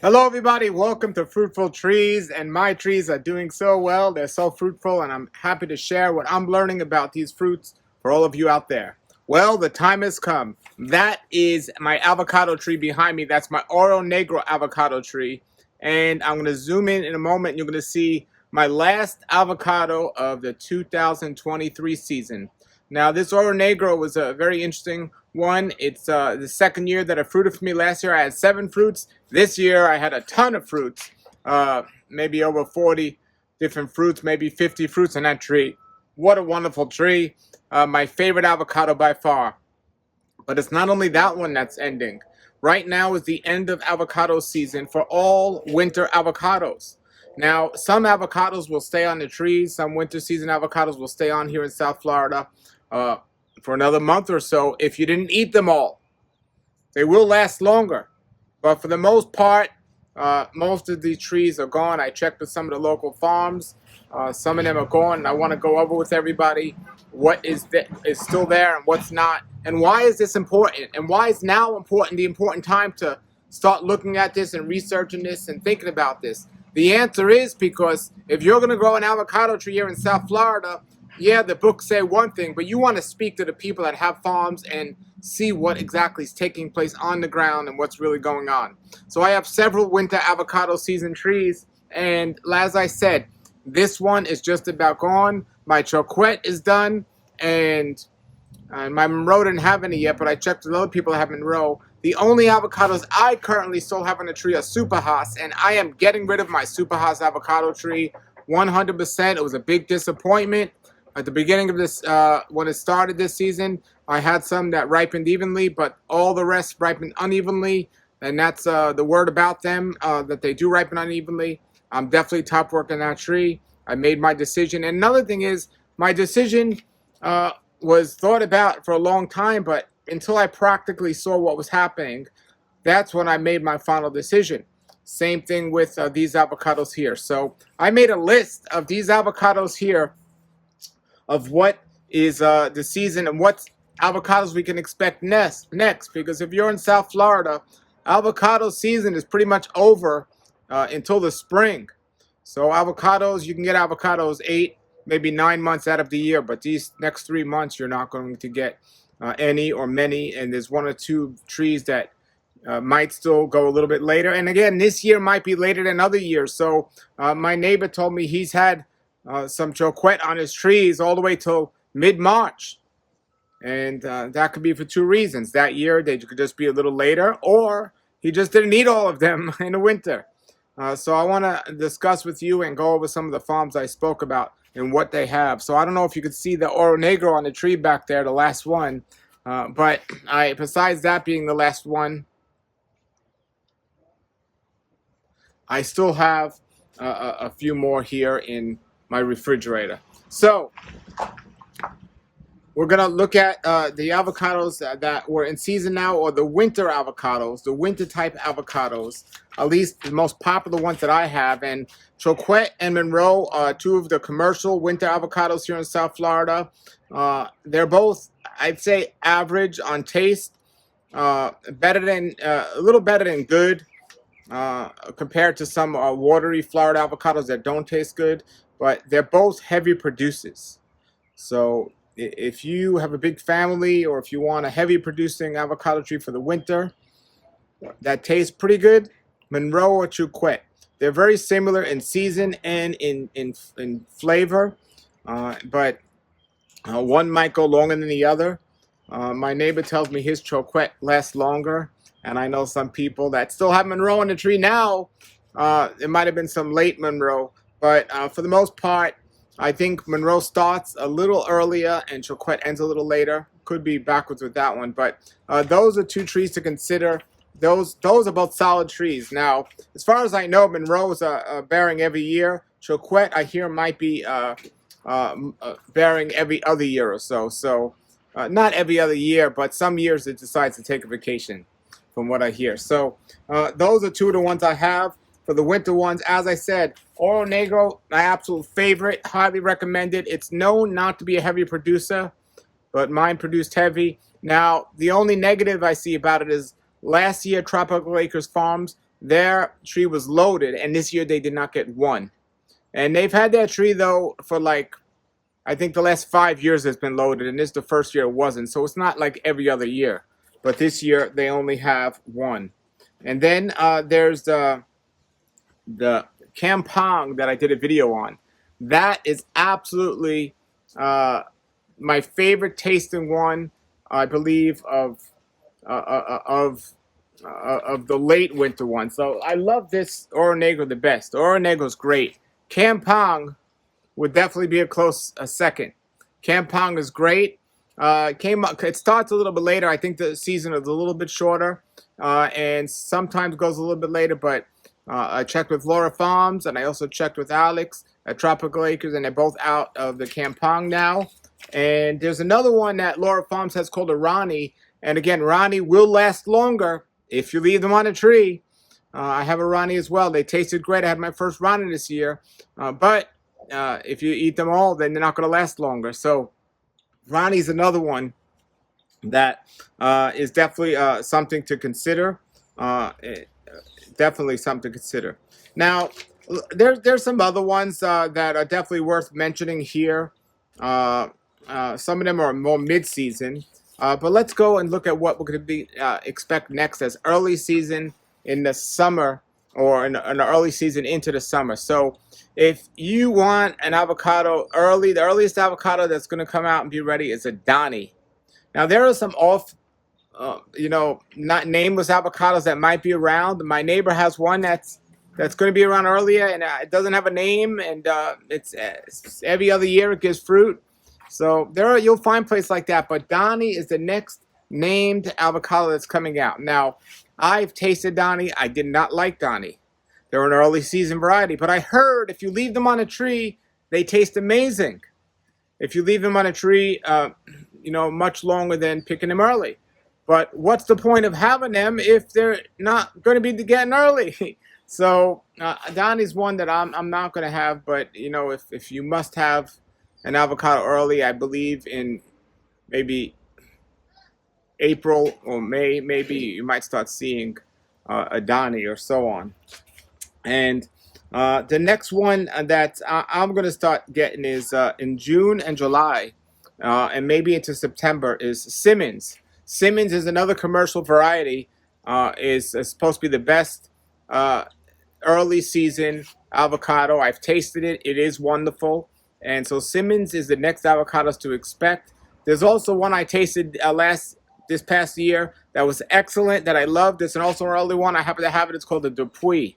Hello, everybody. Welcome to Fruitful Trees. And my trees are doing so well. They're so fruitful, and I'm happy to share what I'm learning about these fruits for all of you out there. Well, the time has come. That is my avocado tree behind me. That's my Oro Negro avocado tree. And I'm going to zoom in a moment, and you're going to see my last avocado of the 2023 season. Now, this Oro Negro was a very interesting one. It's the second year that it fruited for me. Last year I had 7 fruits. This year I had a ton of fruits, maybe over 40 different fruits, maybe 50 fruits on that tree. What a wonderful tree. My favorite avocado by far. But it's not only that one that's ending. Right now is the end of avocado season for all winter avocados. Now, some avocados will stay on the trees. Some winter season avocados will stay on here in South Florida uh, for another month or so if you didn't eat them all. They will last longer. But for the most part, most of these trees are gone. I checked with some of the local farms. Some of them are gone, and I want to go over with everybody what is still there and what's not. And why is this important? And why is now important, the important time to start looking at this and researching this and thinking about this? The answer is because if you're going to grow an avocado tree here in South Florida, yeah, the books say one thing, but you want to speak to the people that have farms and see what exactly is taking place on the ground and what's really going on. So I have several winter avocado season trees, and as I said, this one is just about gone. My Choquette is done, and my Monroe didn't have any yet, but I checked with other people that have Monroe. The only avocados I currently still have on the tree are Super Haas, and I am getting rid of my Super Haas avocado tree 100%. It was a big disappointment. At the beginning of this, when it started this season, I had some that ripened evenly, but all the rest ripened unevenly, and that's the word about them, that they do ripen unevenly. I'm definitely top working that tree. I made my decision. And another thing is, my decision was thought about for a long time, but until I practically saw what was happening, that's when I made my final decision. Same thing with these avocados here. So I made a list of these avocados here of what is the season and what avocados we can expect next. Because if you're in South Florida, avocado season is pretty much over until the spring. So avocados, you can get avocados 8, maybe 9 months out of the year, but these next 3 months you're not going to get any or many, and there's 1 or 2 trees that might still go a little bit later. And again, this year might be later than other years. So my neighbor told me he's had some Choquette on his trees all the way till mid-March. And that could be for 2 reasons. That year, they could just be a little later, or he just didn't eat all of them in the winter. So I want to discuss with you and go over some of the farms I spoke about and what they have. So I don't know if you could see the Oro Negro on the tree back there, the last one. But besides that being the last one, I still have a few more here in my refrigerator. So we're going to look at the avocados that were in season now, or the winter avocados, the winter type avocados, at least the most popular ones that I have. And Choquette and Monroe are 2 of the commercial winter avocados here in South Florida. They're both, I'd say, average on taste, better than a little better than good compared to some watery Florida avocados that don't taste good. But they're both heavy producers. So if you have a big family, or if you want a heavy producing avocado tree for the winter that tastes pretty good, Monroe or Choquette. They're very similar in season and in flavor, but one might go longer than the other. My neighbor tells me his Choquette lasts longer, and I know some people that still have Monroe on the tree now. It might have been some late Monroe, but for the most part, I think Monroe starts a little earlier and Choquette ends a little later. Could be backwards with that one, but those are 2 trees to consider. Those are both solid trees. Now, as far as I know, Monroe's bearing every year. Choquette, I hear, might be bearing every other year or so. So not every other year, but some years it decides to take a vacation, from what I hear. So those are 2 of the ones I have. For the winter ones, as I said, Oro Negro, my absolute favorite, highly recommended. It's known not to be a heavy producer, but mine produced heavy. Now, the only negative I see about it is last year, Tropical Acres Farms their tree was loaded, and this year they did not get one. And they've had that tree though for like, I think the last 5 years it's been loaded, and this is the first year it wasn't. So it's not like every other year, but this year they only have one. And then there's the Kampong that I did a video on. That is absolutely my favorite tasting one, I believe, of the late winter one. So I love this Oro Negro the best. Oro Negro is great. Kampong would definitely be a close second. Kampong is great. It starts a little bit later. I think the season is a little bit shorter, and sometimes goes a little bit later. But I checked with Laura Farms, and I also checked with Alex at Tropical Acres, and they're both out of the Kampong now. And there's another one that Laura Farms has called a Ronnie. And again, Ronnie will last longer if you leave them on a tree. I have a Ronnie as well. They tasted great. I had my first Ronnie this year. But if you eat them all, then they're not going to last longer. So Ronnie's another one that is definitely something to consider. Definitely something to consider. Now, there's some other ones that are definitely worth mentioning here. Some of them are more mid-season. But let's go and look at what we're going to expect next as early season in the summer, or in the early season into the summer. So if you want an avocado early, the earliest avocado that's going to come out and be ready is a Donnie. Now there are some not nameless avocados that might be around. My neighbor has one that's going to be around earlier, and it doesn't have a name, and it's every other year it gives fruit. So you'll find places like that, but Donnie is the next named avocado that's coming out. Now, I've tasted Donnie. I did not like Donnie. They're an early season variety, but I heard if you leave them on a tree, they taste amazing. If you leave them on a tree, much longer than picking them early. But what's the point of having them if they're not going to be getting early? So Donnie's one that I'm not going to have, but if you must have an avocado early, I believe in maybe April or May, maybe you might start seeing a Donnie or so on. And the next one that I'm going to start getting is in June and July, and maybe into September, is Simmons. Simmons is another commercial variety. Is supposed to be the best early season avocado. I've tasted it. It is wonderful. And so Simmons is the next avocados to expect. There's also one I tasted this past year that was excellent, that I loved. It's also an early one. I happen to have it. It's called the Dupuy.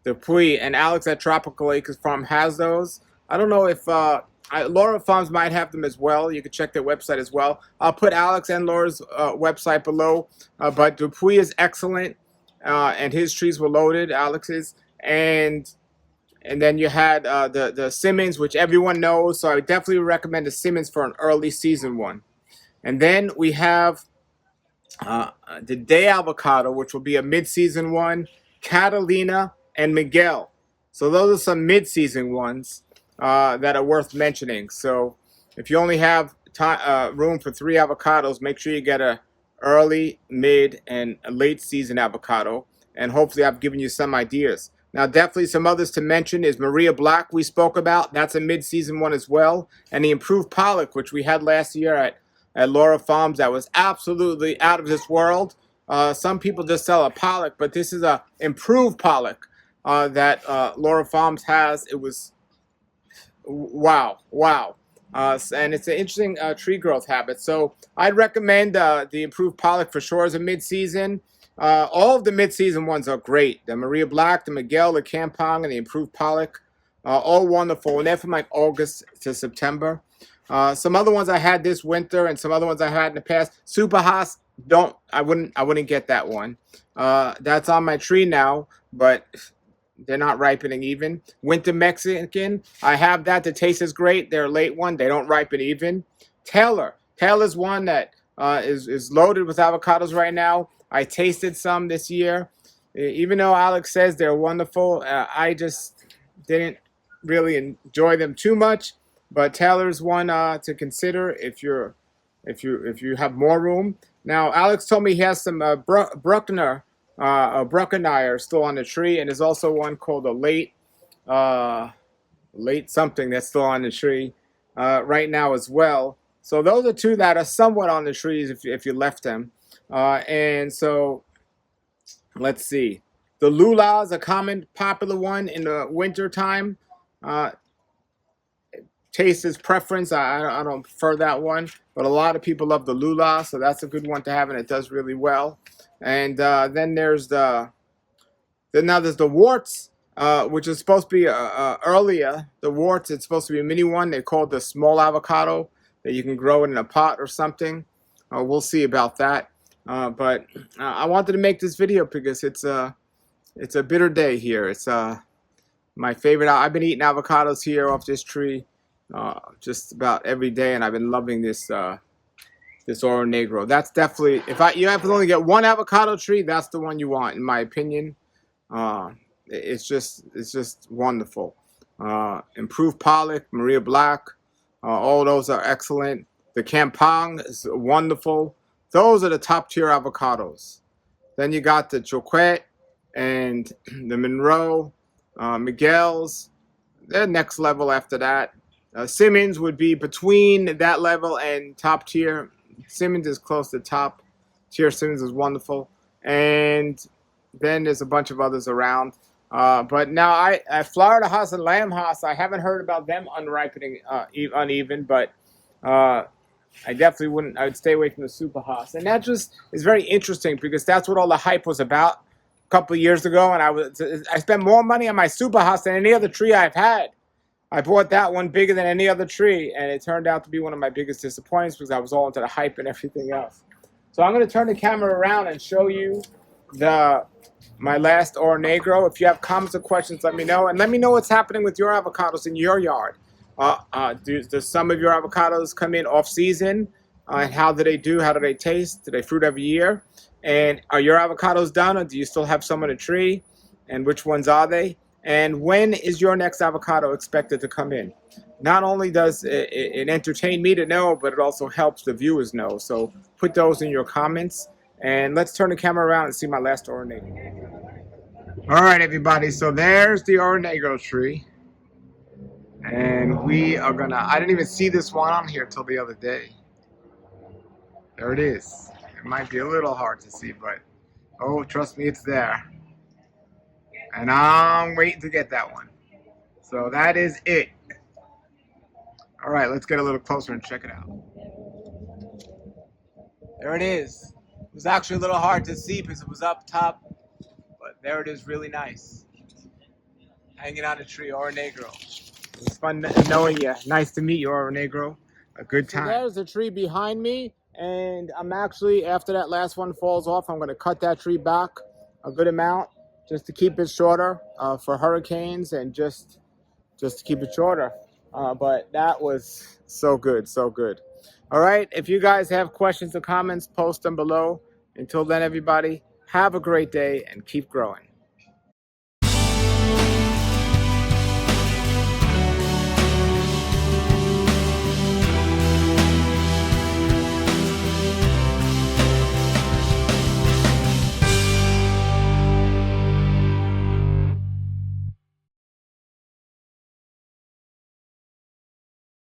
And Alex at Tropical Acres Farm has those. I don't know if Laura Farms might have them as well. You can check their website as well. I'll put Alex and Laura's website below. But Dupuy is excellent, and his trees were loaded, Alex's. And then you had the Simmons, which everyone knows. So I would definitely recommend the Simmons for an early season one. And then we have the Day Avocado, which will be a mid-season one, Catalina and Miguel. So those are some mid-season ones that are worth mentioning. So if you only have room for 3 avocados, make sure you get a early, mid, and a late season avocado. And hopefully I've given you some ideas. Now, definitely some others to mention is Maria Black we spoke about. That's a mid-season one as well. And the Improved Pollock, which we had last year at Laura Farms, that was absolutely out of this world. Some people just sell a Pollock, but this is a Improved Pollock that Laura Farms has. It was wow. And it's an interesting tree growth habit. So I'd recommend the Improved Pollock for sure as a mid-season. All of the mid-season ones are great. The Maria Black, the Miguel, the Kampong, and the Improved Pollock, all wonderful. And they're from like August to September. Some other ones I had this winter, and some other ones I had in the past. Super Haas, I wouldn't get that one. That's on my tree now, but they're not ripening even. Winter Mexican, I have that. The taste is great. They're a late one. They don't ripen even. Taylor's one that is loaded with avocados right now. I tasted some this year. Even though Alex says they're wonderful, I just didn't really enjoy them too much. But Taylor's one to consider if you have more room. Now, Alex told me he has some Bruckner a Bruckernire still on the tree, and there's also one called a late something that's still on the tree right now as well. So those are two that are somewhat on the trees if you left them. And so let's see. The lula is a common popular one in the winter time. Taste is preference. I don't prefer that one, but a lot of people love the lula, so that's a good one to have, and it does really well. And then there's the warts, which is supposed to be earlier. The warts, it's supposed to be a mini one. They call it the small avocado that you can grow it in a pot or something. We'll see about that. But I wanted to make this video because it's a bitter day here. It's my favorite. I've been eating avocados here off this tree just about every day, and I've been loving this this Oro Negro. That's definitely, you have to only get one avocado tree, that's the one you want, in my opinion. It's just wonderful. Improved Pollock, Maria Black, all those are excellent. The Campang is wonderful. Those are the top tier avocados. Then you got the Choquette and the Monroe, Miguel's. They're next level after that. Simmons would be between that level and top tier. Simmons is close to top tier. Simmons is wonderful. And then there's a bunch of others around. But now Florida Haas and Lamb Haas, I haven't heard about them unripening uneven, but I definitely wouldn't. I would stay away from the Super Haas. And that just is very interesting because that's what all the hype was about a couple of years ago. And I spent more money on my Super Haas than any other tree I've had. I bought that one bigger than any other tree, and it turned out to be one of my biggest disappointments because I was all into the hype and everything else. So I'm going to turn the camera around and show you my last Oro Negro. If you have comments or questions, let me know. And let me know what's happening with your avocados in your yard. Do some of your avocados come in off-season? And how do they do? How do they taste? Do they fruit every year? And are your avocados done, or do you still have some on the tree? And which ones are they? And when is your next avocado expected to come in? Not only does it entertain me to know, but it also helps the viewers know. So put those in your comments. And let's turn the camera around and see my last Oro Negro. All right, everybody. So there's the Oro Negro tree. And we are going to... I didn't even see this one on here till the other day. There it is. It might be a little hard to see, but... oh, trust me, it's there. And I'm waiting to get that one. So that is it. All right, let's get a little closer and check it out. There it is. It was actually a little hard to see because it was up top, but there it is, really nice. Hanging on a tree, Oro Negro. It was fun knowing you. Nice to meet you, Oro Negro. A good time. So there's the tree behind me, and I'm actually, after that last one falls off, I'm going to cut that tree back a good amount, just to keep it shorter for hurricanes and just to keep it shorter. But that was so good, so good. All right, if you guys have questions or comments, post them below. Until then, everybody, have a great day and keep growing.